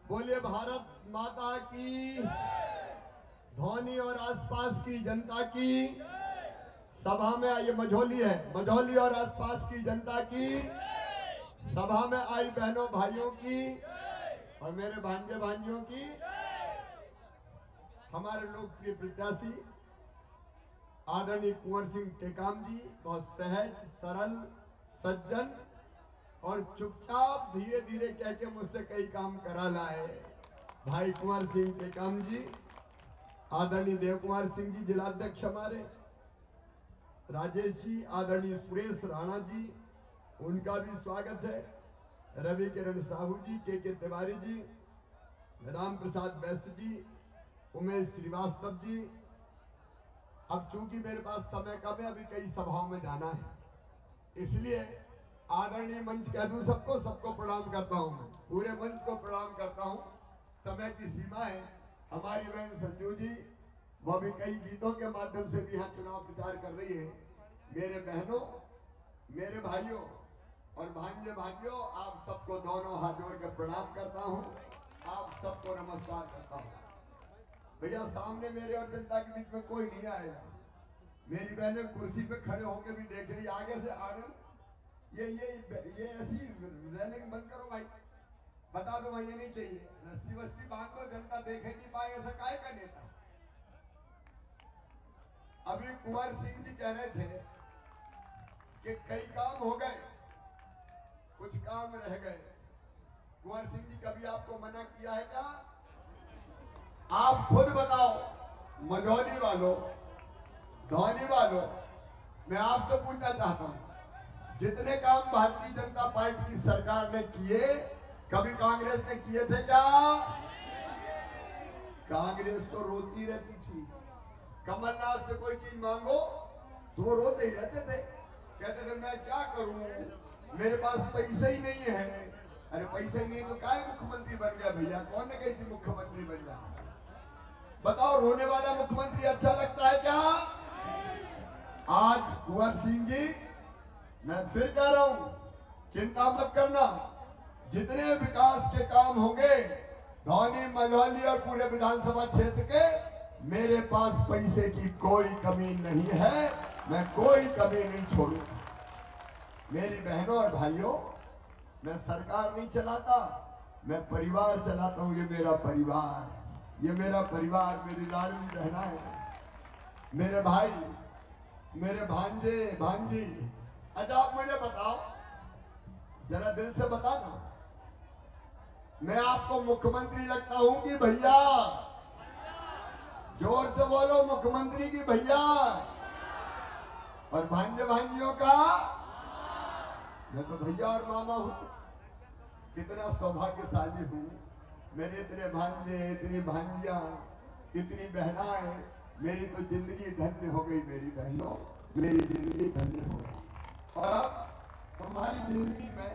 बोलिए भारत माता की, धौनी और आसपास की जनता की। सभा में आई, मझौली है, मझौली और आसपास की जनता की, सभा में आई बहनों भाइयों की और मेरे भांजे भांजियों की। हमारे लोकप्रिय प्रत्याशी आदरणीय कुंवर सिंह टेकाम जी बहुत सहज, सरल, सज्जन और चुपचाप धीरे धीरे कह के मुझसे कई काम करा लाए। भाई कुंवर सिंह टेकाम जी, आदरणीय देव कुमार सिंह जी जिलाध्यक्ष हमारे, राजेश जी, आदरणीय सुरेश राणा जी, उनका भी स्वागत है, रवि किरण साहू जी, के तिवारी जी, राम प्रसाद वैश्य जी, उमेश श्रीवास्तव जी। अब चूंकि मेरे पास समय कम है, अभी कई सभाओं में जाना है, इसलिए आदरणीय मंच कह दूं सबको, सबको प्रणाम करता हूं, मैं पूरे मंच को प्रणाम करता हूं। समय की सीमा है। हमारी बहन संजू जी, वह भी कई गीतों के माध्यम से भी यहाँ चुनाव प्रचार कर रही है। मेरे बहनों, मेरे भाइयों और भांजे भाइयों, आप सबको दोनों हाथ जोड़ कर प्रणाम करता हूँ, आप सबको नमस्कार करता हूँ। भैया सामने मेरे और जनता के बीच में कोई नहीं आएगा। मेरी बहनें कुर्सी पे खड़े होकर भी देख रही, आगे से आनंद ये ऐसी रेलिंग बंद करो भाई, बता दो भाई, ये नहीं चाहिए, रस्सी वस्सी बांध दो, जनता देख नहीं पाए, ऐसा काहे का नेता। अभी कुंवर सिंह जी कह रहे थे कि कई काम हो गए, कुछ काम रह गए। कुंवर सिंह जी कभी आपको मना किया है क्या? आप खुद बताओ, मझौली वालों, धौनी वालों, मैं आपसे पूछना चाहता हूं, जितने काम भारतीय जनता पार्टी की सरकार ने किए, कभी कांग्रेस ने किए थे क्या? कांग्रेस तो रोती रहती थी। कमलनाथ से कोई चीज मांगो तो वो रोते ही रहते थे, कहते थे मैं क्या करूं, मेरे पास पैसे ही नहीं है। अरे पैसे ही नहीं तो काय मुख्यमंत्री बन गया भैया? कौन ने कही थी मुख्यमंत्री बन जा? बताओ, रोने वाला मुख्यमंत्री अच्छा लगता है क्या? आज कुंवर सिंह जी, मैं फिर कह रहा हूं, चिंता मत करना, जितने विकास के काम होंगे धौनी, मझौली और पूरे विधानसभा क्षेत्र के, मेरे पास पैसे की कोई कमी नहीं है, मैं कोई कमी नहीं छोड़ूंगा। मेरी बहनों और भाइयों, मैं सरकार नहीं चलाता, मैं परिवार चलाता हूं। ये मेरा परिवार, ये मेरा परिवार, मेरी लाडली बहना है, मेरे भाई, मेरे भांजे भांजी। अच्छा आप मुझे बताओ, जरा दिल से बताना, मैं आपको मुख्यमंत्री लगता हूं कि भैया? जोर से बोलो, मुख्यमंत्री की भैया? और भांजे भांजियों का? मैं तो भैया और मामा हूं। कितना सौभाग्यशाली हूं, मेरे इतने भांजे, इतनी भांजियां, इतनी बहनाएं, मेरी तो जिंदगी धन्य हो गई। मेरी बहनों, मेरी जिंदगी धन्य हो गई। और अब तुम्हारी जिंदगी में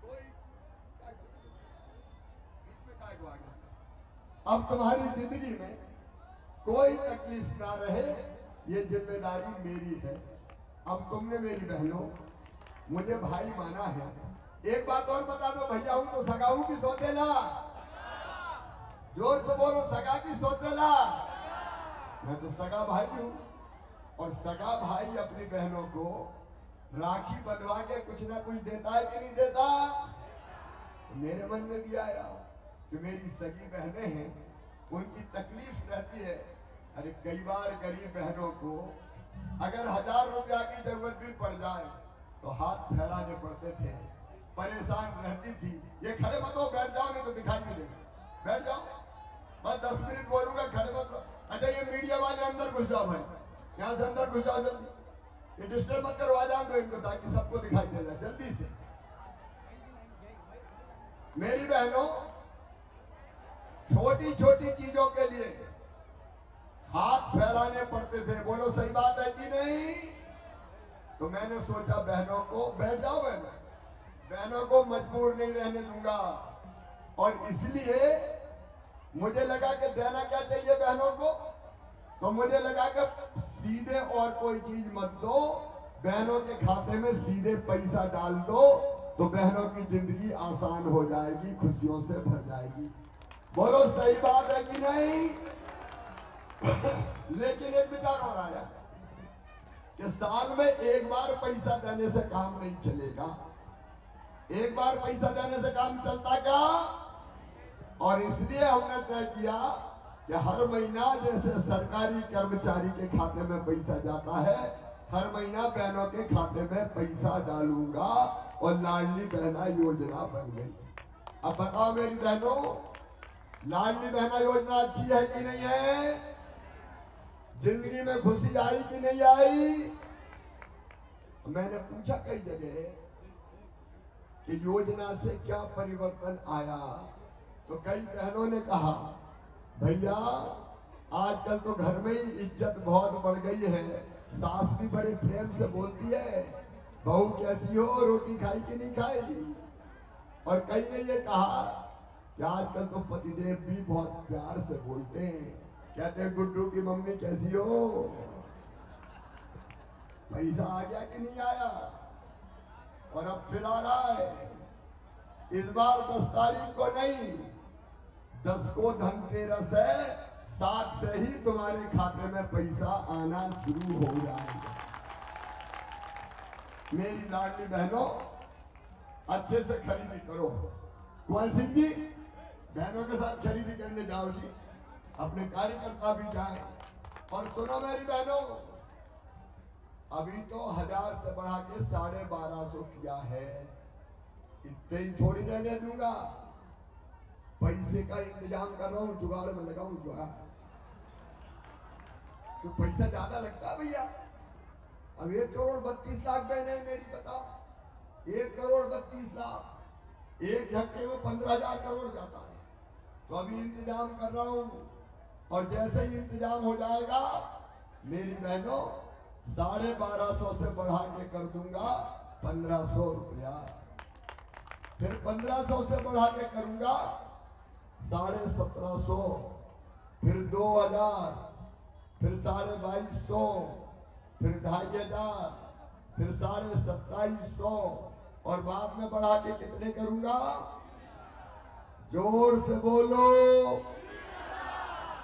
कोई, अब तुम्हारी जिंदगी में कोई तकलीफ ना रहे, ये जिम्मेदारी मेरी है। अब तुमने मेरी बहनों मुझे भाई माना है। एक बात और बता दो, भैया हूं तो सगा हूं कि सौतेला? जोर से बोलो, सगा की सौतेला? मैं तो सगा भाई हूं। और सगा भाई अपनी बहनों को राखी बंधवा के कुछ ना कुछ देता है कि नहीं देता? तो मेरे मन में भी आया कि मेरी सगी बहनें हैं, उनकी तकलीफ रहती है। अरे कई बार गरीब बहनों को अगर 1000 रुपया की जरूरत भी पड़ जाए तो हाथ फैलाने पड़ते थे, परेशान रहती थी। ये खड़े मत हो, बैठ जाओ, नहीं तो दिखाई नहीं देगा, बैठ जाओ, मैं 10 मिनट बोलूंगा, खड़े मत हो। अच्छा ये मीडिया वाले अंदर घुस जाओ भाई, यहां से अंदर घुस जाओ जल्दी, ये डिस्टर्ब मत करो, आ जाओ दो इनको ताकि सबको दिखाई दे जाए जल्दी से। मेरी बहनों, छोटी छोटी चीजों के लिए हाथ फैलाने पड़ते थे, बोलो सही बात है कि नहीं? तो मैंने सोचा बहनों को, बैठ जाओ बहनों, बहनों को मजबूर नहीं रहने दूंगा। और इसलिए मुझे लगा कि देना क्या चाहिए बहनों को, तो मुझे लगा कि सीधे और कोई चीज मत दो, बहनों के खाते में सीधे पैसा डाल दो, तो बहनों की जिंदगी आसान हो जाएगी, खुशियों से भर जाएगी। बोलो सही बात है कि नहीं? लेकिन एक विचार और आया कि साल में एक बार पैसा देने से काम नहीं चलेगा। एक बार पैसा देने से काम चलता क्या? और इसलिए हमने तय किया कि हर महीना जैसे सरकारी कर्मचारी के खाते में पैसा जाता है, हर महीना बहनों के खाते में पैसा डालूंगा और लाडली बहना योजना बन गई। अब बताओ मेरी बहनों, लाडली बहना योजना अच्छी है कि नहीं है? जिंदगी में खुशी आई कि नहीं आई? मैंने पूछा कई जगह कि योजना से क्या परिवर्तन आया, तो कई बहनों ने कहा भैया आजकल तो घर में ही इज्जत बहुत बढ़ गई है, सास भी बड़े प्रेम से बोलती है, बहू कैसी हो, रोटी खाई कि नहीं खाई। और कई ने ये कहा कि आजकल तो पतिदेव भी बहुत प्यार से बोलते हैं, कहते हैं गुड्डू की मम्मी कैसी हो। पैसा आ गया कि नहीं आया? और अब फिर आ रहा है। इस बार 10 तारीख को नहीं, 10 को धनतेरस है, 7 से ही तुम्हारे खाते में पैसा आना शुरू हो जाएगा। मेरी लाडली बहनों, अच्छे से खरीदी करो। कुंवर सिंह जी, बहनों के साथ खरीदी करने जाओ जी, अपने कार्यकर्ता भी जाए। और सुनो मेरी बहनों, अभी तो 1000 से बढ़ा के 1250 किया है, इतने ही थोड़ी रहने दूंगा। पैसे का इंतजाम कर रहा हूं, जुगाड़ में लगाऊं जुगाड़। तो पैसा ज्यादा लगता है भैया। अब 1 करोड़ 32 लाख बहने मेरी, बताओ 1 करोड़ 32 लाख, एक झटके में 15,000 करोड़ जाता है। तो अभी इंतजाम कर रहा हूं, और जैसे ही इंतजाम हो जाएगा मेरी बहनों, 1250 से बढ़ा के कर दूंगा 1500 रुपया, फिर 1500 से बढ़ा के करूंगा 1750, फिर 2000, फिर 2250, फिर 2500, फिर 2750, और बाद में बढ़ा के कितने करूंगा? जोर से बोलो,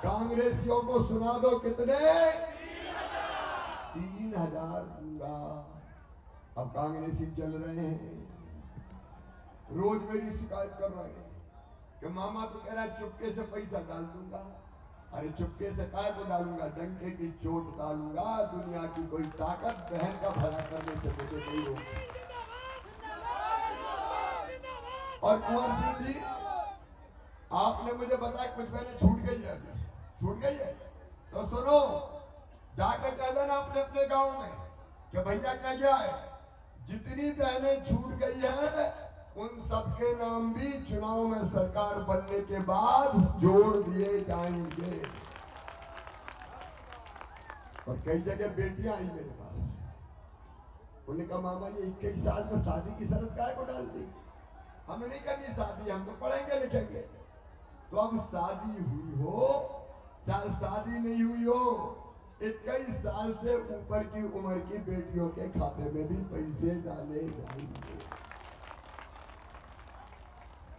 कांग्रेसियों को सुना दो कितने? 3000 दूंगा। अब कांग्रेसी चल रहे हैं, रोज मेरी शिकायत कर रहे हैं कि मामा तो कह रहा है चुपके से पैसा डाल दूंगा। अरे चुपके से काय को डालूंगा? डंके की चोट डालूंगा। दुनिया की कोई ताकत बहन का भला करने से मुझे नहीं रोक। और कुंवर सिंह जी, आपने मुझे बताया कुछ बहनें छूट गई है, अभी छूट गई है, तो सुनो, जाकर कह देना अपने अपने गांव में कि भैया क्या गया है, जितनी बहनें छूट गई है उन सबके नाम भी चुनाव में सरकार बनने के बाद जोड़ दिए जाएंगे। और कई जगह बेटियां आई मेरे पास, उन्होंने कहा मामा ये 21 साल में शादी की शर्त काय को डाल दी? हमें नहीं करनी शादी, हम तो पढ़ेंगे लिखेंगे। तो अब शादी हुई हो चाहे शादी नहीं हुई हो, 21 साल से ऊपर की उम्र की बेटियों के खाते में भी पैसे डाले जाएंगे।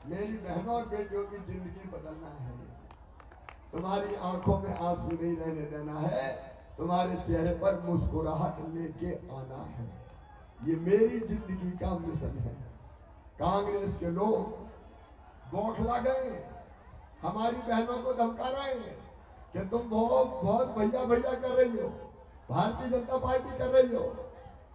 मेरी बहनों और बेटियों की जिंदगी बदलना है, तुम्हारी आंखों में आंसू नहीं रहने देना है, तुम्हारे चेहरे पर मुस्कुराहट लेके आना है। ये मेरी जिंदगी का मिशन है। कांग्रेस के लोग बौखला गए, हमारी बहनों को धमका रहे हैं कि तुम बहुत भैया भैया कर रही हो, भारतीय जनता पार्टी कर रही हो,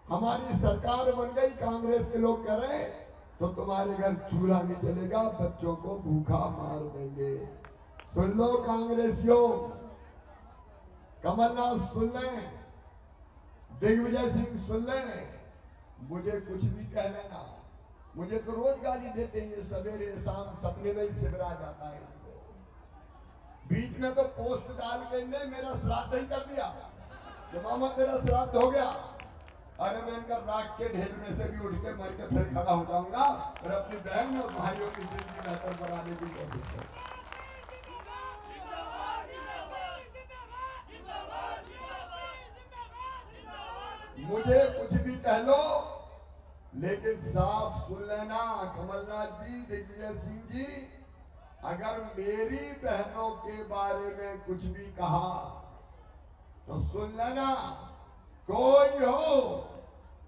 हमारी सरकार बन गई, कांग्रेस के लोग कह रहे हैं तो तुम्हारे घर चूल्हा नहीं जलेगा, बच्चों को भूखा मार देंगे। सुन लो कांग्रेसियों, कमलनाथ सुन लें, दिग्विजय सिंह सुन लें, मुझे कुछ भी कह लेना, मुझे तो रोज गाली देते हैं, सवेरे शाम सपने में ही सिमरा जाता है। बीच में तो पोस्ट डाल के इन्हें मेरा श्राद्ध ही कर दिया कि मामा तेरा श्राद्ध हो गया। अरे मैं इनका राख के ढेर में से भी उठ के मर के फिर खड़ा हो जाऊंगा और अपनी बहन और भाइयों की जिंदगी बेहतर बनाने की कोशिश करूंगा। मुझे कुछ भी कह लो, लेकिन साफ सुन लेना कमलनाथ जी, दिग्विजय सिंह जी, अगर मेरी बहनों के बारे में कुछ भी कहा तो सुन लेना, कोई हो,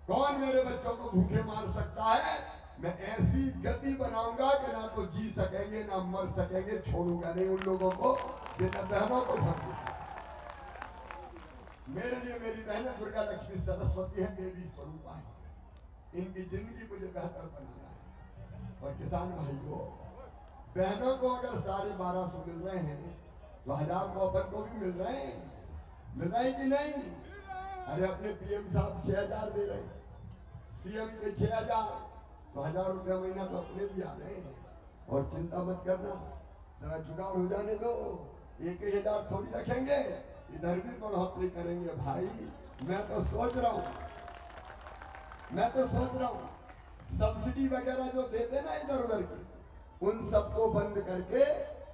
कौन मेरे बच्चों को भूखे मार सकता है, मैं ऐसी गति बनाऊंगा कि ना तो जी सकेंगे ना मर सकेंगे। छोड़ूंगा नहीं उन लोगों को जिन बहनों को धमकी। मेरे लिए मेरी बहनें दुर्गा लक्ष्मी सरस्वती है, देवी स्वरूपा है। इनकी जिंदगी मुझे बेहतर बनाना है। और किसान भाइयों, बहनों को अगर 1250 मिल रहे हैं तो 1000 को अपन को भी मिल रहे हैं, मिल रहे कि नहीं? अरे अपने पीएम साहब 6000 दे रहे हैं, सीएम के 6000, तो 1000 रुपया महीना तो अपने भी आ रहे हैं। और चिंता मत करना, जरा जुगाड़ हो जाने दो, 1000 थोड़ी रखेंगे, इधर भी बढ़ोतरी करेंगे भाई। मैं तो सोच रहा हूँ सब्सिडी वगैरह जो देते ना इधर उधर की, उन सबको बंद करके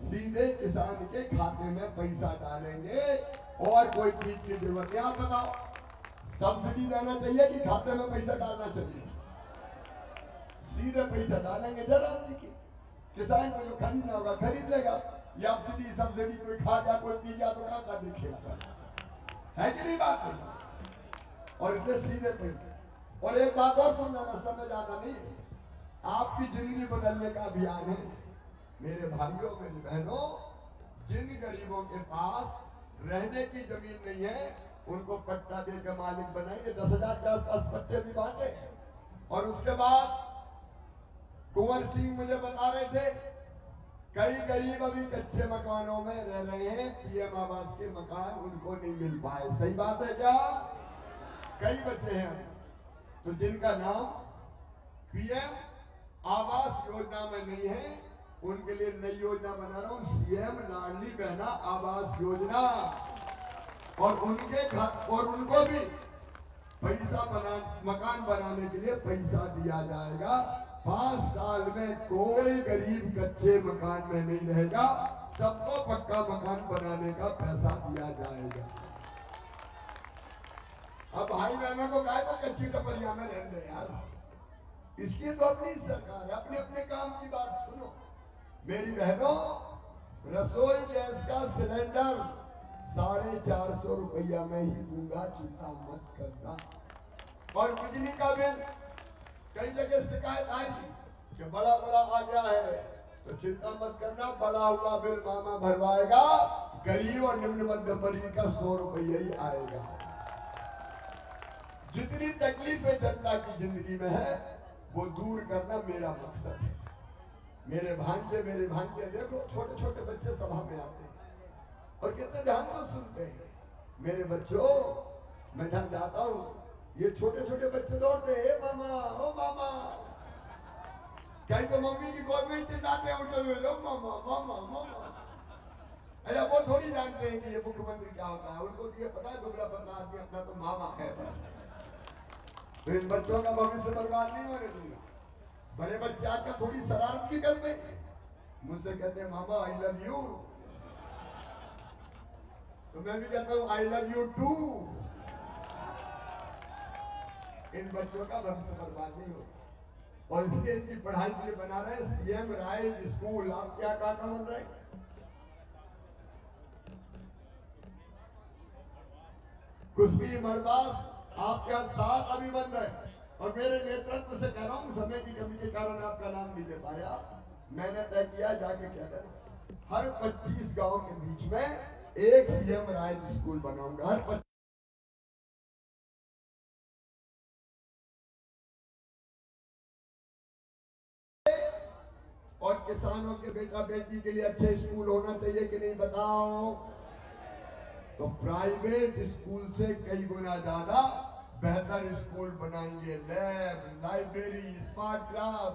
सीधे किसान के खाते में पैसा डालेंगे। और कोई चीज की जरूरत है? आप बताओ, सब्सिडी देना चाहिए कि खाते में पैसा डालना चाहिए? सीधे पैसा डालेंगे जयराम जी की। किसान को जो खरीदना होगा खरीद लेगा, या सब्सिडी कोई खा गया कोई पी गया तो कहाँ देखेगा? है कि नहीं बात नहीं? और इतने सीधे पैसे। और एक बात और सुन लेना, समय ज्यादा नहीं है, आपकी जिंदगी बदलने का अभियान है। मेरे भाइयों मेरी बहनों, जिन गरीबों के पास रहने की जमीन नहीं है उनको पट्टा देकर मालिक बनाएंगे। 10,000 के आसपास पट्टे भी बांटे। और उसके बाद कुंवर सिंह मुझे बता रहे थे, कई गरीब अभी कच्चे मकानों में रह रहे हैं, पीएम आवास के मकान उनको नहीं मिल पाए। सही बात है क्या? कई बचे हैं तो जिनका नाम पीएम आवास योजना में नहीं है, उनके लिए नई योजना बना रहा हूं, सीएम लाडली बहना आवास योजना। और उनके घर और उनको भी पैसा मकान बनाने के लिए पैसा दिया जाएगा। 5 साल में कोई गरीब कच्चे मकान में नहीं रहेगा, सबको पक्का मकान बनाने का पैसा दिया जाएगा। अब भाई बहनों को कहा तो कच्ची टपरिया में रहने दे यार, इसकी तो अपनी सरकार, अपने अपने काम की बात सुनो। मेरी बहनों, रसोई गैस का सिलेंडर 450 रुपया में ही दूंगा, चिंता मत करना। और बिजली का बिल कई जगह शिकायत आई कि बड़ा आ गया है, तो चिंता मत करना, बड़ा हुआ बिल मामा भरवाएगा। गरीब और निम्न मध्यम वर्ग का 100 रुपया ही आएगा। जितनी तकलीफें जनता की जिंदगी में है वो दूर करना मेरा मकसद है। मेरे भांजे देखो, छोटे छोटे बच्चे सभा में आते हैं और कितने ध्यान से सुनते हैं। मेरे बच्चों, मैं जहां जाता हूं, ये छोटे छोटे बच्चे दौड़ते हैं, मामा ओ मामा, कहीं तो मम्मी की गोद में ही चिल्लाते हैं, उठे हुए लोग मामा मामा मामा। अरे वो थोड़ी जानते हैं कि ये मुख्यमंत्री क्या होता है, उनको तो ये पता है दुबला पतला आदमी अपना तो मामा है। तो इन बच्चों का भविष्य बर्बाद नहीं होने दूंगा। बड़े बच्चे आजकल थोड़ी शरारत भी करते हैं, मुझसे कहते हैं मामा आई लव यू, तो मैं भी कहता हूं आई लव यू टू। इन बच्चों का भविष्य बर्बाद नहीं होगा। और इसलिए इनकी पढ़ाई के लिए बना रहे सीएम राइज स्कूल। आप क्या कहा बन रहे? कुछ भी बर्बाद आपके साथ अभी बन रहे। और मेरे नेतृत्व से कह रहा हूं, समय की कमी के कारण आपका नाम नहीं ले पाया। मैंने तय किया, जाके कह देना, हर 25 गांव के बीच में एक सीएम राइज स्कूल बनाऊंगा। हर और किसानों के बेटा बेटी के लिए अच्छे स्कूल होना चाहिए कि नहीं बताओ? तो प्राइवेट स्कूल से कई गुना ज्यादा बेहतर स्कूल बनाएंगे। लैब, लाइब्रेरी, स्मार्ट क्लास,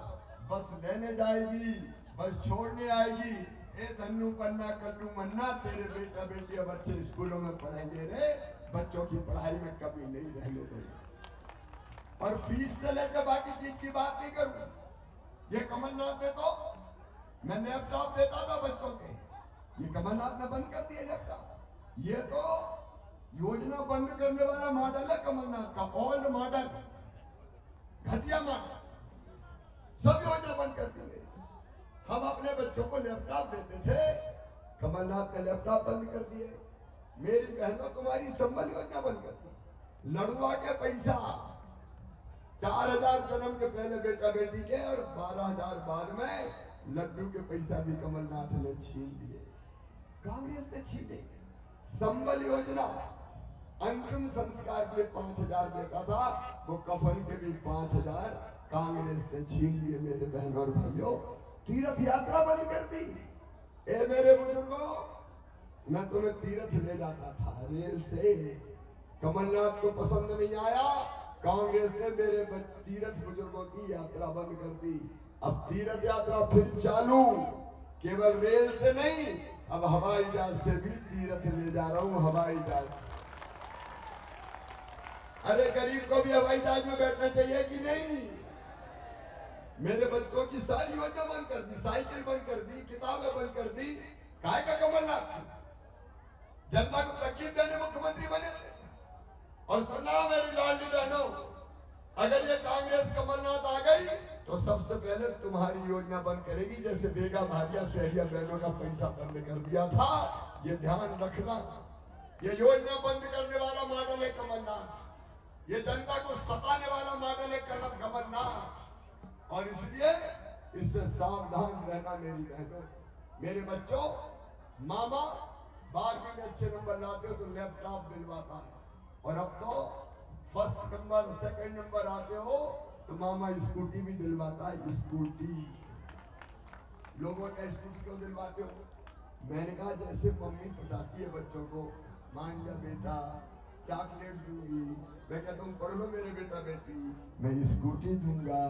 बस लेने जाएगी, बस छोड़ने आएगी। ए धन्नू पन्ना कल्लू मन्ना, तेरे बेटा बेटी अब अच्छे स्कूलों में पढ़ेंगे रे, बच्चों की पढ़ाई में कमी नहीं रहने देंगे। और फीस से लेकर बाकी चीज की बात नहीं करूं। ये कमलनाथ ने तो, मैं लैपटॉप देता था बच्चों के, ये कमलनाथ ने बंद कर दिया लैपटॉप। ये तो योजना बंद करने वाला मॉडल है कमलनाथ का, ओल्ड मॉडल, घटिया मॉडल, सब योजना बंद कर दी। हम अपने बच्चों को लैपटॉप देते थे, कमलनाथ ने लैपटॉप बंद कर दिए। मेरी बहनों तुम्हारी संबल योजना बंद कर दी। लड़ुआ के पैसा 4000 जन्म के पहले बेटा बेटी के और 12000 बाद में लड्डू के पैसा भी कमलनाथ ने छीन लिए, कांग्रेस ने छीने। संबल योजना अंतिम संस्कार के 5000 देता था, वो कफन के भी 5000 कांग्रेस ने छीन लिए। मेरे बहनों और भाइयों, तीर्थ यात्रा बंद कर दी। ए मेरे बुजुर्गों, मैं तुम्हें तीर्थ ले जाता था रेल से, कमलनाथ को पसंद नहीं आया, कांग्रेस ने मेरे तीर्थ बुजुर्गों की यात्रा बंद कर दी। अब तीर्थ यात्रा फिर चालू, केवल रेल से नहीं, अब हवाई जहाज से भी तीर्थ ले जा रहा हूं, हवाई जहाज। अरे गरीब को भी हवाई जहाज में बैठना चाहिए कि नहीं? मेरे बच्चों की सारी योजना बंद कर दी, साइकिल बंद कर दी, किताबें बंद कर दी। काय का कमलनाथ की जनता को तकलीफ देने मुख्यमंत्री बने थे। और सुना मेरी लाडली बहनों, अगर ये कांग्रेस कमलनाथ आ गई तो सबसे पहले तुम्हारी योजना बंद करेगी, जैसे बेगा भारिया शहरिया बहनों का पैसा बंद कर दिया था। ये ध्यान रखना, ये योजना बंद करने वाला मॉडल है कमलनाथ, ये जनता को सताने वाला मॉडल है कमलनाथ। और इसलिए इससे सावधान रहना मेरी बहनों। मेरे बच्चों, मामा 12वीं में अच्छे नंबर लाते हो तो लैपटॉप दिलवाता है, और अब तो फर्स्ट नंबर सेकंड नंबर आते हो तो मामा स्कूटी भी दिलवाता है। स्कूटी, लोगों का स्कूटी क्यों दिलवाते हो? मैंने कहा जैसे मम्मी बताती है बच्चों को, मान जा बेटा चॉकलेट दूंगी, मैं कहता हूँ पढ़ लो मेरे बेटा बेटी, मैं स्कूटी दूंगा,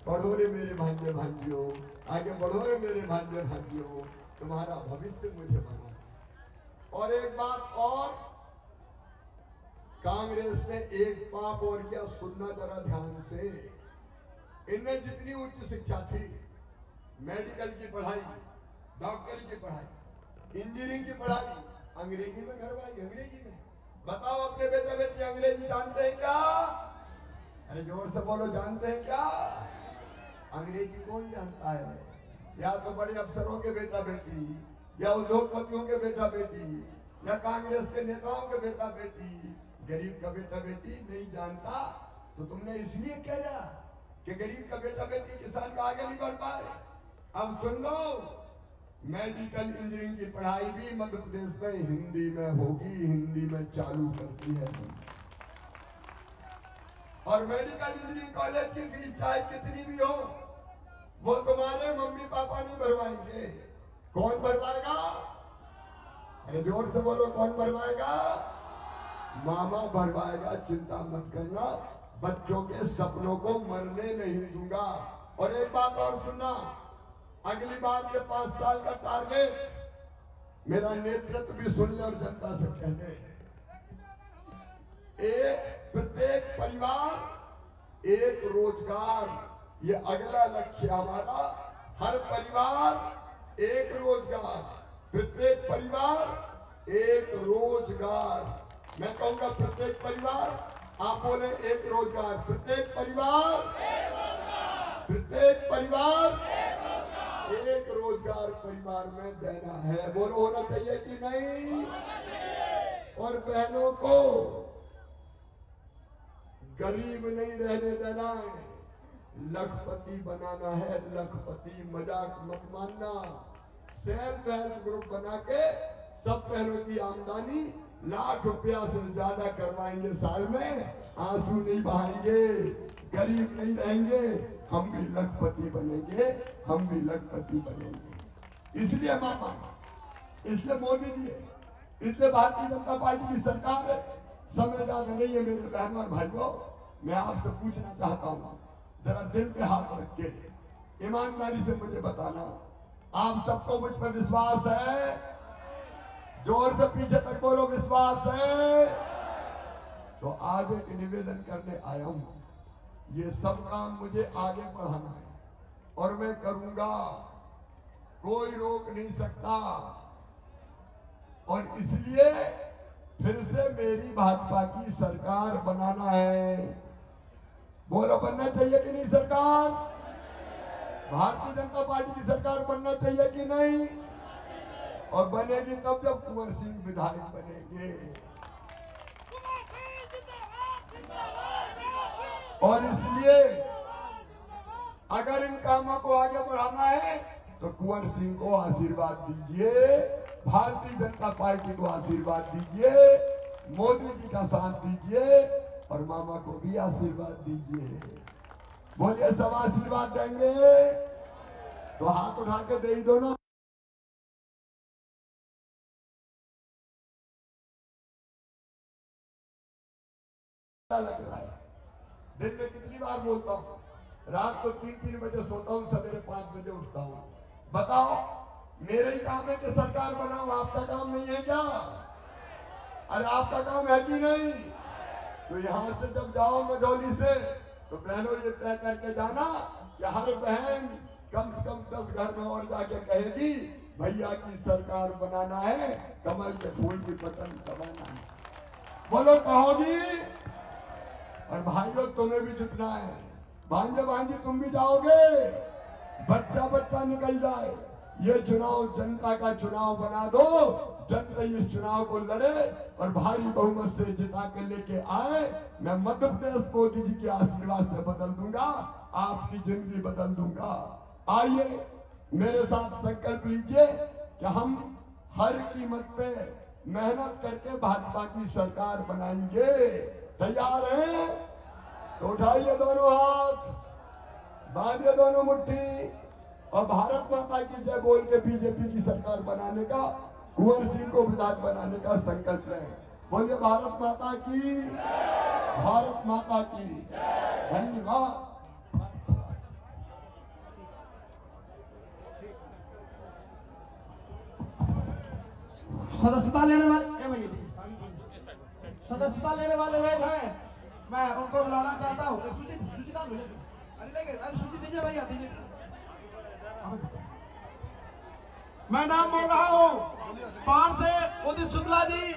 पढ़ो रे मेरे भांजे भांजियों, आगे बढ़ो रे मेरे भांजे भांजियों, तुम्हारा भविष्य मुझे बना। और एक बात और, कांग्रेस ने एक पाप और किया, सुनना जरा ध्यान से। इनने जितनी उच्च शिक्षा थी, मेडिकल की पढ़ाई, डॉक्टरी की पढ़ाई, इंजीनियरिंग की पढ़ाई, अंग्रेजी में करवाई। अंग्रेजी में बताओ अपने बेटा बेटी अंग्रेजी जानते हैं क्या? अरे जोर से बोलो, जानते हैं क्या? अंग्रेजी कौन जानता है? या तो बड़े अफसरों के बेटा बेटी, या उद्योगपतियों के बेटा बेटी, या कांग्रेस के नेताओं के बेटा बेटी। गरीब का बेटा बेटी नहीं जानता तो तुमने इसलिए कह दिया कि गरीब का बेटा बेटी किसान का आगे नहीं बढ़ पाए। अब सुन लो, मेडिकल इंजीनियरिंग की पढ़ाई भी मध्य प्रदेश में हिंदी में होगी, हिंदी में चालू करती है। और मेडिकल इंजीनियरिंग कॉलेज की फीस चाहे कितनी भी हो, वो तुम्हारे मम्मी पापा नहीं भरवाएंगे। कौन भरवाएगा? अरे जोर से बोलो, कौन भरवाएगा? मामा भरवाएगा। चिंता मत करना, बच्चों के सपनों को मरने नहीं दूंगा। और एक बात और सुनना, अगली बार के 5 साल का टारगेट, मेरा नेतृत्व भी सुन ले और जनता से कह दे, प्रत्येक परिवार एक रोजगार, ये अगला लक्ष्य हमारा। हर परिवार एक रोजगार, प्रत्येक परिवार एक रोजगार। मैं कहूंगा प्रत्येक परिवार, आप बोले एक रोजगार, प्रत्येक परिवार, प्रत्येक परिवार एक रोजगार परिवार में देना है। बोलो, होना चाहिए कि नहीं? और बहनों को गरीब नहीं रहने देना है, लखपति बनाना है। लखपति, मजाक मत मानना। सेल्फ हेल्प ग्रुप बना के सब बहनों की आमदनी ₹1,00,000 से ज्यादा करवाएंगे साल में, आंसू नहीं बहाएंगे, गरीब नहीं रहेंगे, हम भी लखपति बनेंगे, हम भी लखपति बनेंगे। इसलिए मामा, इसलिए मोदी जी है, इसलिए भारतीय जनता पार्टी की सरकार है। समय ज्यादा नहीं है मेरे बहनों और भाइयों, मैं आपसे पूछना चाहता हूँ, जरा दिल पे हाथ रख के ईमानदारी से मुझे बताना, आप सबको मुझ पर विश्वास है? जोर से पीछे तक बोलो, विश्वास है? तो आज एक निवेदन करने आया हूं। ये सब काम मुझे आगे बढ़ाना है और मैं करूंगा, कोई रोक नहीं सकता। और इसलिए फिर से मेरी भाजपा की सरकार बनाना है। बोलो, बनना चाहिए कि नहीं सरकार? भारतीय जनता पार्टी की सरकार बनना चाहिए कि नहीं? और बनेगी तब जब कुंवर सिंह विधायक बनेंगे। और इसलिए अगर इन कामों को आगे बढ़ाना है तो कुंवर सिंह को आशीर्वाद दीजिए, भारतीय जनता पार्टी को आशीर्वाद दीजिए, मोदी जी का साथ दीजिए और मामा को भी आशीर्वाद दीजिए। बोलिए सब आशीर्वाद देंगे तो हाथ उठा के दे ही दो ना। लग रहा है, दिन में कितनी बार बोलता हूँ, रात को 3-3 बजे सोता हूँ, सवेरे 5 बजे उठता हूँ। बताओ मेरे ही काम है कि सरकार बनाऊं, आपका काम नहीं है क्या? अरे आपका काम है कि नहीं? तो यहां से जब जाओ मझौली से तो बहनों ये तय करके जाना कि हर बहन कम से कम 10 घर में और जाके कहेगी भैया की सरकार बनाना है, कमल के फूल की बटन दबाना है। बोलो कहोगी? और भाइयों तुम्हें भी जुटना है, भांजे भांजी तुम भी जाओगे, बच्चा बच्चा निकल जाए। ये चुनाव जनता का चुनाव बना दो, जनता इस चुनाव को लड़े और भारी बहुमत से जिता के लेके आए। मैं मध्य प्रदेश मोदी जी के आशीर्वाद से बदल दूंगा, आपकी जिंदगी बदल दूंगा। आइए मेरे साथ संकल्प लीजिए कि हम हर कीमत पे मेहनत करके भाजपा की सरकार बनाएंगे। तैयार हैं? तो उठाइए दोनों हाथ, बांधिए दोनों मुट्ठी और भारत माता की जय बोल के बीजेपी की सरकार बनाने का, कुंवर सिंह को विधायक बनाने का संकल्प लें। बोलिए भारत माता की, भारत माता की। धन्यवाद। सदस्यता लेने वाले लोग हैं, मैं उनको बुलाना चाहता हूँ। सूचिता सूची दीजिए भैया, दीजिए। मैं नाम बोल रहा हूँ पान से उदित शुक्ला जी,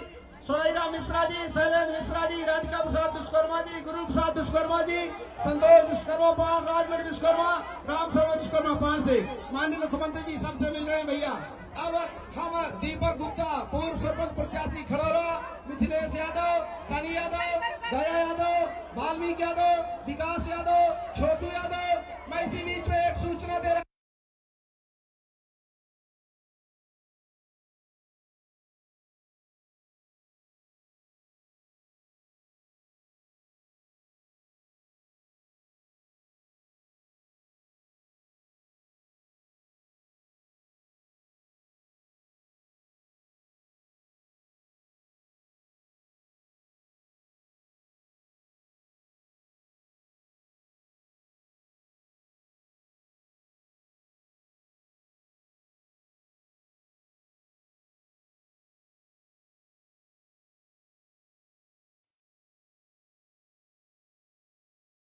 सुरैया मिश्रा जी, शैलेंद्र मिश्रा जी, राधिका प्रसाद विश्वकर्मा जी, गुरु प्रसाद विश्वकर्मा जी, संतोष विश्वकर्मा पान, राजमणि विश्वकर्मा, राम शर्मा विश्वकर्मा पान से। माननीय मुख्यमंत्री जी सबसे मिल रहे हैं भैया। अब हम दीपक गुप्ता, पूर्व सरपंच प्रत्याशी खड़ौरा, मिथिलेश यादव, सनी यादव, दया यादव, वाल्मीकि यादव, विकास यादव, छोटू यादव, मैं इसी बीच में एक सूचना दे रहा